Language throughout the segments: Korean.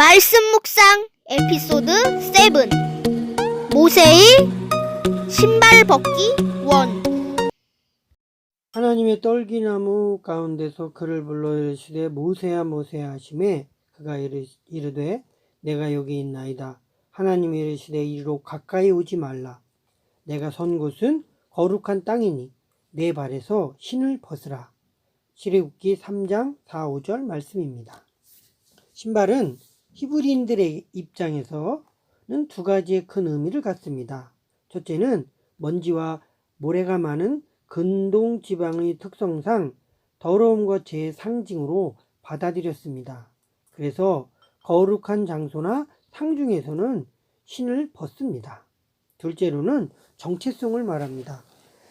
말씀 묵상 에피소드 7 모세의 신발 벗기 원. 하나님의 떨기나무 가운데서 그를 불러 이르시되 모세야 모세야 하시매 그가 이르되 내가 여기 있나이다. 하나님이 이르시되 이리로 가까이 오지 말라. 내가 선 곳은 거룩한 땅이니 내 발에서 신을 벗으라. 출애굽기 3장 4, 5절 말씀입니다. 신발은 히브리인들의 입장에서는 두 가지의 큰 의미를 갖습니다. 첫째는 먼지와 모래가 많은 근동 지방의 특성상 더러움과 죄의 상징으로 받아들였습니다. 그래서 거룩한 장소나 상중에서는 신을 벗습니다. 둘째로는 정체성을 말합니다.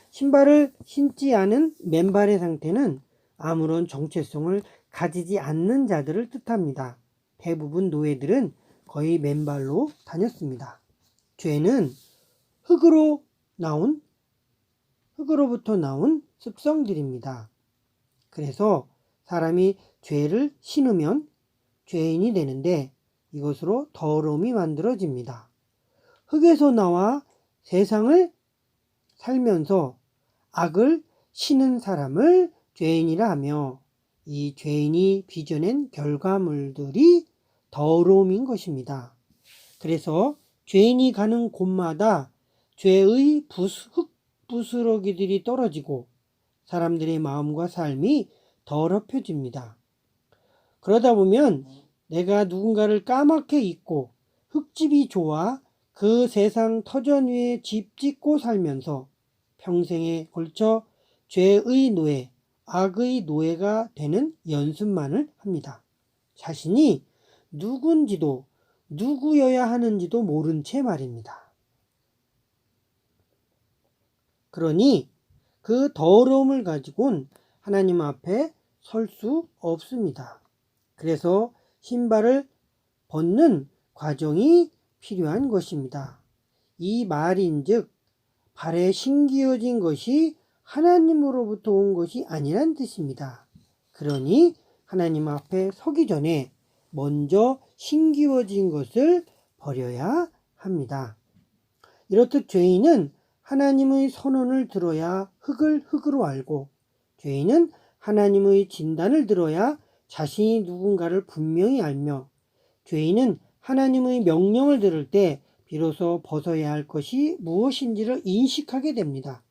신발을 신지 않은 맨발의 상태는 아무런 정체성을 가지지 않는 자들을 뜻합니다. 대부분 노예들은 거의 맨발로 다녔습니다. 죄는 흙으로부터 나온 습성들입니다. 그래서 사람이 죄를 신으면 죄인이 되는데 이것으로 더러움이 만들어집니다. 흙에서 나와 세상을 살면서 악을 신은 사람을 죄인이라 하며 이 죄인이 빚어낸 결과물들이 더러움인 것입니다. 그래서 죄인이 가는 곳마다 죄의 흙 부스러기들이 떨어지고 사람들의 마음과 삶이 더럽혀집니다. 그러다 보면 내가 누군가를 까맣게 잊고 흙집이 좋아 그 세상 터전 위에 집 짓고 살면서 평생에 걸쳐 죄의 노예, 악의 노예가 되는 연습만을 합니다. 자신이 누군지도 누구여야 하는지도 모른 채 말입니다. 그러니 그 더러움을 가지고는 하나님 앞에 설 수 없습니다. 그래서 신발을 벗는 과정이 필요한 것입니다. 이 말인즉 발에 신기어진 것이 하나님으로부터 온 것이 아니란 뜻입니다. 그러니 하나님 앞에 서기 전에 먼저 신기어진 것을 버려야 합니다. 이렇듯 죄인은 하나님의 선언을 들어야 흙을 흙으로 알고 죄인은 하나님의 진단을 들어야 자신이 누군가를 분명히 알며 죄인은 하나님의 명령을 들을 때 비로소 벗어야 할 것이 무엇인지를 인식하게 됩니다.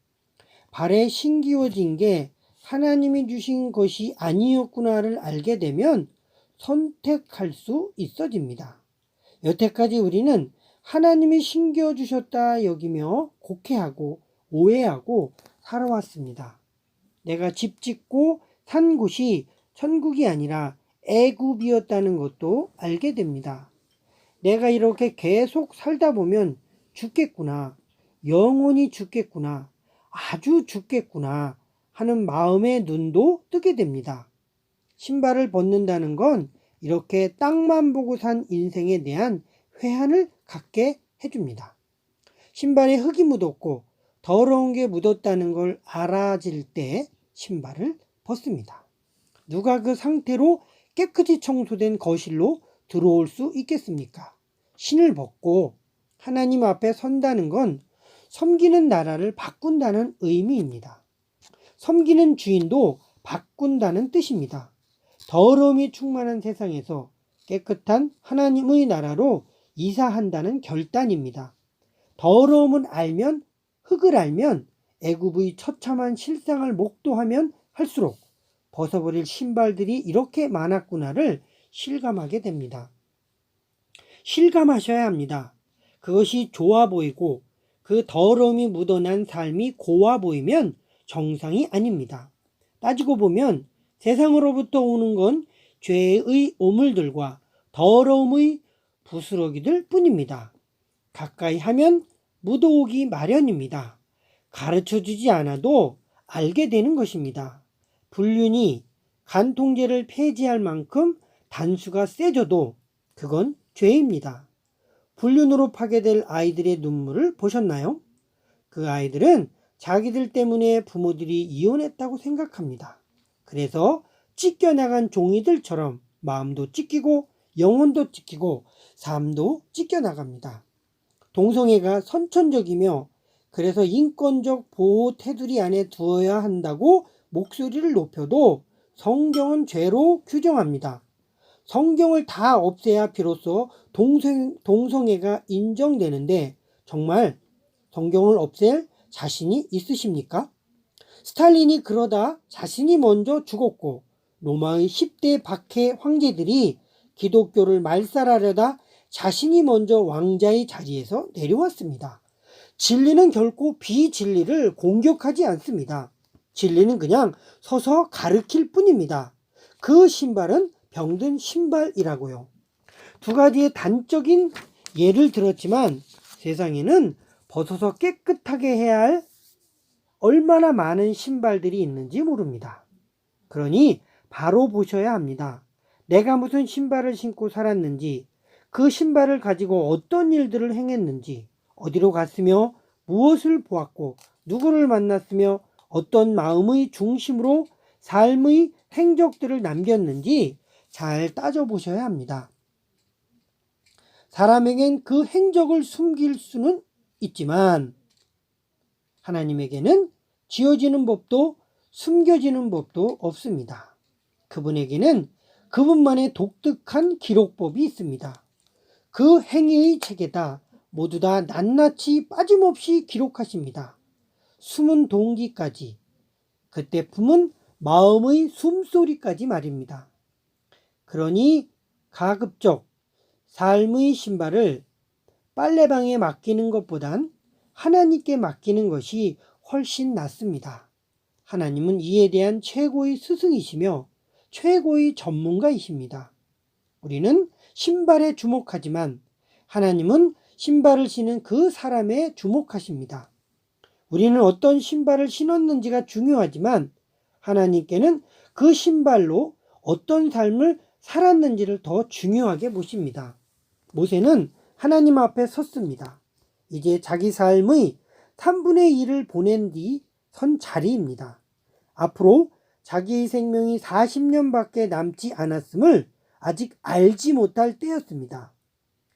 발에 신기어진 게 하나님이 주신 것이 아니었구나를 알게 되면 선택할 수 있어집니다. 여태까지 우리는 하나님이 신겨 주셨다 여기며 곡해하고 오해하고 살아왔습니다. 내가 집 짓고 산 곳이 천국이 아니라 애굽이었다는 것도 알게 됩니다. 내가 이렇게 계속 살다 보면 죽겠구나, 영원히 죽겠구나, 아주 죽겠구나 하는 마음의 눈도 뜨게 됩니다. 신발을 벗는다는 건 이렇게 땅만 보고 산 인생에 대한 회한을 갖게 해줍니다. 신발에 흙이 묻었고 더러운 게 묻었다는 걸 알아질 때 신발을 벗습니다. 누가 그 상태로 깨끗이 청소된 거실로 들어올 수 있겠습니까? 신을 벗고 하나님 앞에 선다는 건 섬기는 나라를 바꾼다는 의미입니다. 섬기는 주인도 바꾼다는 뜻입니다. 더러움이 충만한 세상에서 깨끗한 하나님의 나라로 이사한다는 결단입니다. 더러움을 알면, 흙을 알면, 애굽의 처참한 실상을 목도하면 할수록 벗어버릴 신발들이 이렇게 많았구나를 실감하게 됩니다. 실감하셔야 합니다. 그것이 좋아 보이고 그 더러움이 묻어난 삶이 고와 보이면 정상이 아닙니다. 따지고 보면 세상으로부터 오는 건 죄의 오물들과 더러움의 부스러기들 뿐입니다. 가까이 하면 묻어오기 마련입니다. 가르쳐주지 않아도 알게 되는 것입니다. 불륜이 간통죄를 폐지할 만큼 단수가 세져도 그건 죄입니다. 불륜으로 파괴될 아이들의 눈물을 보셨나요? 그 아이들은 자기들 때문에 부모들이 이혼했다고 생각합니다. 그래서 찢겨나간 종이들처럼 마음도 찢기고 영혼도 찢기고 삶도 찢겨나갑니다. 동성애가 선천적이며 그래서 인권적 보호 테두리 안에 두어야 한다고 목소리를 높여도 성경은 죄로 규정합니다. 성경을 다 없애야 비로소 동성애가 인정되는데 정말 성경을 없앨 자신이 있으십니까? 스탈린이 그러다 자신이 먼저 죽었고 로마의 10대 박해 황제들이 기독교를 말살하려다 자신이 먼저 왕자의 자리에서 내려왔습니다. 진리는 결코 비진리를 공격하지 않습니다. 진리는 그냥 서서 가르칠 뿐입니다. 그 신발은 병든 신발이라고요. 두 가지의 단적인 예를 들었지만 세상에는 벗어서 깨끗하게 해야 할 얼마나 많은 신발들이 있는지 모릅니다. 그러니 바로 보셔야 합니다. 내가 무슨 신발을 신고 살았는지, 그 신발을 가지고 어떤 일들을 행했는지, 어디로 갔으며 무엇을 보았고 누구를 만났으며 어떤 마음의 중심으로 삶의 행적들을 남겼는지 잘 따져보셔야 합니다. 사람에겐 그 행적을 숨길 수는 있지만 하나님에게는 지어지는 법도 숨겨지는 법도 없습니다. 그분에게는 그분만의 독특한 기록법이 있습니다. 그 행위의 책에다 모두 다 낱낱이 빠짐없이 기록하십니다. 숨은 동기까지, 그때 품은 마음의 숨소리까지 말입니다. 그러니 가급적 삶의 신발을 빨래방에 맡기는 것보단 하나님께 맡기는 것이 훨씬 낫습니다. 하나님은 이에 대한 최고의 스승이시며 최고의 전문가이십니다. 우리는 신발에 주목하지만 하나님은 신발을 신은 그 사람에 주목하십니다. 우리는 어떤 신발을 신었는지가 중요하지만 하나님께는 그 신발로 어떤 삶을 살았는지를 더 중요하게 보십니다. 모세는 하나님 앞에 섰습니다. 이제 자기 삶의 3분의 1을 보낸 뒤 선 자리입니다. 앞으로 자기의 생명이 40년밖에 남지 않았음을 아직 알지 못할 때였습니다.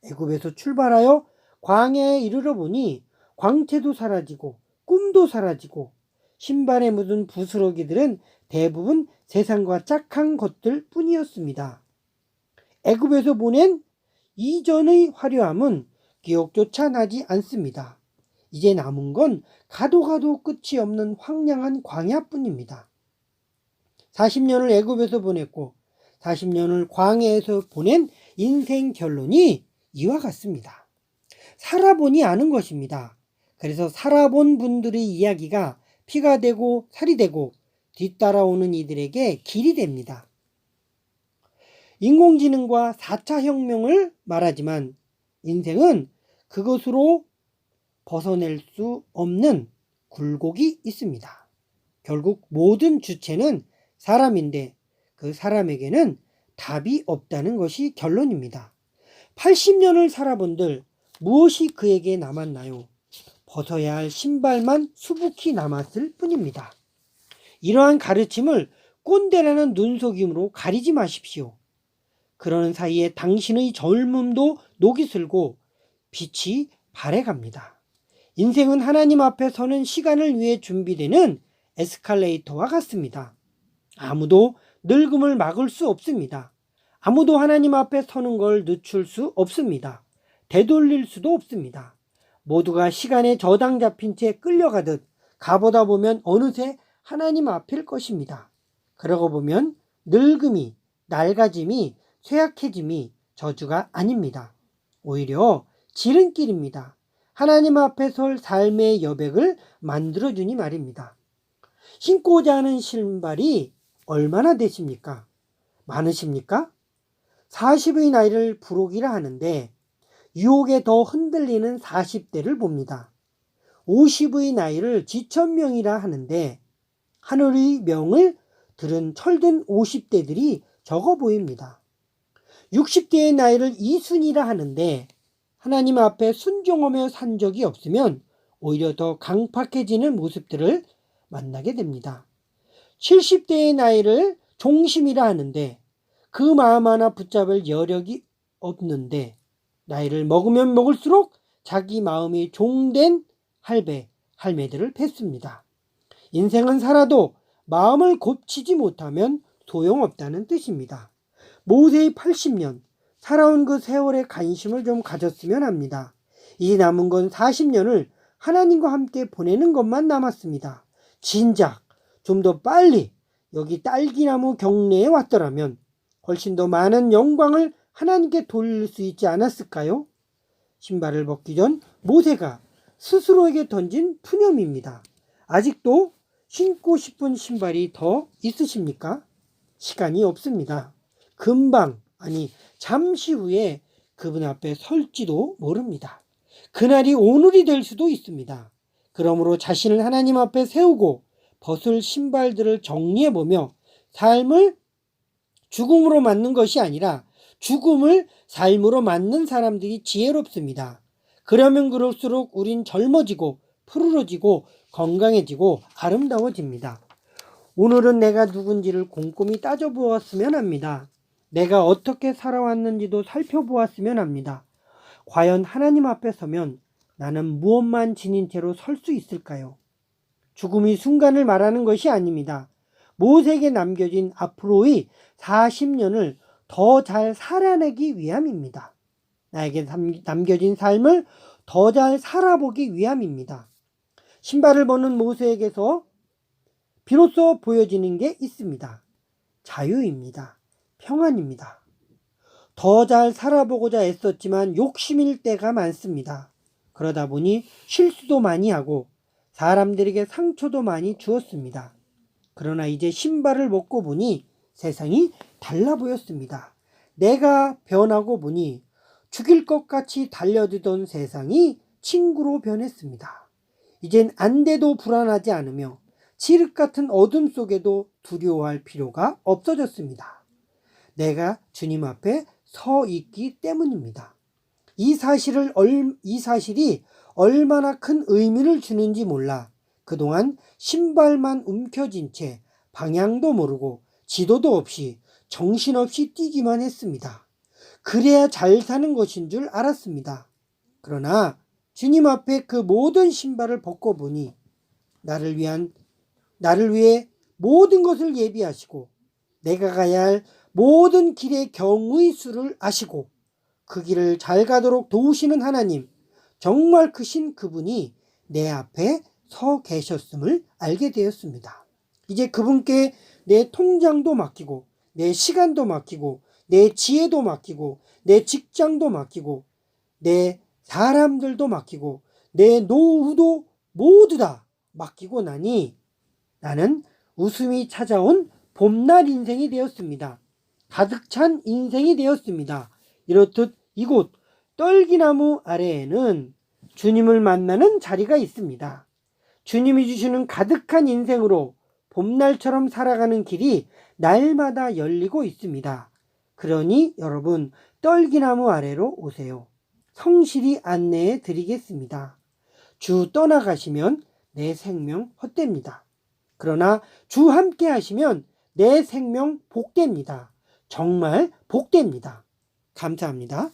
애굽에서 출발하여 광야에 이르러 보니 광채도 사라지고 꿈도 사라지고 신발에 묻은 부스러기들은 대부분 세상과 짝한 것들 뿐이었습니다. 애굽에서 보낸 이전의 화려함은 기억조차 나지 않습니다. 이제 남은 건 가도 가도 끝이 없는 황량한 광야뿐입니다. 40년을 애굽에서 보냈고 40년을 광야에서 보낸 인생 결론이 이와 같습니다. 살아보니 아는 것입니다. 그래서 살아본 분들의 이야기가 피가 되고 살이 되고 뒤따라오는 이들에게 길이 됩니다. 인공지능과 4차 혁명을 말하지만 인생은 그것으로 벗어낼 수 없는 굴곡이 있습니다. 결국 모든 주체는 사람인데 그 사람에게는 답이 없다는 것이 결론입니다. 80년을 살아본들 무엇이 그에게 남았나요? 벗어야 할 신발만 수북히 남았을 뿐입니다. 이러한 가르침을 꼰대라는 눈속임으로 가리지 마십시오. 그러는 사이에 당신의 젊음도 녹이 슬고 빛이 발해갑니다. 인생은 하나님 앞에 서는 시간을 위해 준비되는 에스컬레이터와 같습니다. 아무도 늙음을 막을 수 없습니다. 아무도 하나님 앞에 서는 걸 늦출 수 없습니다. 되돌릴 수도 없습니다. 모두가 시간에 저당 잡힌 채 끌려가듯 가보다 보면 어느새 하나님 앞일 것입니다. 그러고 보면 늙음이, 낡아짐이, 쇠약해짐이 저주가 아닙니다. 오히려 지름길입니다. 하나님 앞에 설 삶의 여백을 만들어주니 말입니다. 신고자 하는 신발이 얼마나 되십니까? 많으십니까? 40의 나이를 부록이라 하는데 유혹에 더 흔들리는 40대를 봅니다. 50의 나이를 지천명이라 하는데 하늘의 명을 들은 철든 50대들이 적어 보입니다. 60대의 나이를 이순이라 하는데 하나님 앞에 순종하며 산 적이 없으면 오히려 더 강팍해지는 모습들을 만나게 됩니다. 70대의 나이를 종심이라 하는데 그 마음 하나 붙잡을 여력이 없는데 나이를 먹으면 먹을수록 자기 마음이 종된 할배, 할매들을 뵀습니다. 인생은 살아도 마음을 곱치지 못하면 소용없다는 뜻입니다. 모세의 80년, 살아온 그 세월에 관심을 좀 가졌으면 합니다. 이 남은 건 40년을 하나님과 함께 보내는 것만 남았습니다. 진작 좀 더 빨리 여기 딸기나무 경내에 왔더라면 훨씬 더 많은 영광을 하나님께 돌릴 수 있지 않았을까요? 신발을 벗기 전 모세가 스스로에게 던진 푸념입니다. 아직도 신고 싶은 신발이 더 있으십니까? 시간이 없습니다. 금방, 아니 잠시 후에 그분 앞에 설지도 모릅니다. 그날이 오늘이 될 수도 있습니다. 그러므로 자신을 하나님 앞에 세우고 벗을 신발들을 정리해보며 삶을 죽음으로 맞는 것이 아니라 죽음을 삶으로 맞는 사람들이 지혜롭습니다. 그러면 그럴수록 우린 젊어지고 푸르러지고 건강해지고 아름다워집니다. 오늘은 내가 누군지를 곰곰이 따져보았으면 합니다. 내가 어떻게 살아왔는지도 살펴보았으면 합니다. 과연 하나님 앞에 서면 나는 무엇만 지닌 채로 설 수 있을까요? 죽음이 순간을 말하는 것이 아닙니다. 모세에게 남겨진 앞으로의 40년을 더 잘 살아내기 위함입니다. 나에게 남겨진 삶을 더 잘 살아보기 위함입니다. 신발을 벗는 모세에게서 비로소 보여지는 게 있습니다. 자유입니다. 평안입니다. 더 잘 살아보고자 애썼지만 욕심일 때가 많습니다. 그러다 보니 실수도 많이 하고 사람들에게 상처도 많이 주었습니다. 그러나 이제 신발을 벗고 보니 세상이 달라 보였습니다. 내가 변하고 보니 죽일 것 같이 달려들던 세상이 친구로 변했습니다. 이젠 안돼도 불안하지 않으며 칠흑 같은 어둠 속에도 두려워할 필요가 없어졌습니다. 내가 주님 앞에 서 있기 때문입니다. 이 사실이 얼마나 큰 의미를 주는지 몰라 그동안 신발만 움켜쥔 채 방향도 모르고 지도도 없이 정신없이 뛰기만 했습니다. 그래야 잘 사는 것인 줄 알았습니다. 그러나 주님 앞에 그 모든 신발을 벗고 보니 나를 위해 모든 것을 예비하시고 내가 가야 할 모든 길의 경의 수를 아시고 그 길을 잘 가도록 도우시는 하나님, 정말 크신 그분이 내 앞에 서 계셨음을 알게 되었습니다. 이제 그분께 내 통장도 맡기고 내 시간도 맡기고 내 지혜도 맡기고 내 직장도 맡기고 내 사람들도 맡기고 내 노후도 모두 다 맡기고 나니 나는 웃음이 찾아온 봄날 인생이 되었습니다. 가득 찬 인생이 되었습니다. 이렇듯 이곳 떨기나무 아래에는 주님을 만나는 자리가 있습니다. 주님이 주시는 가득한 인생으로 봄날처럼 살아가는 길이 날마다 열리고 있습니다. 그러니 여러분 떨기나무 아래로 오세요. 성실히 안내해 드리겠습니다. 주 떠나가시면 내 생명 헛됩니다. 그러나 주 함께 하시면 내 생명 복됩니다. 정말 복됩니다. 감사합니다.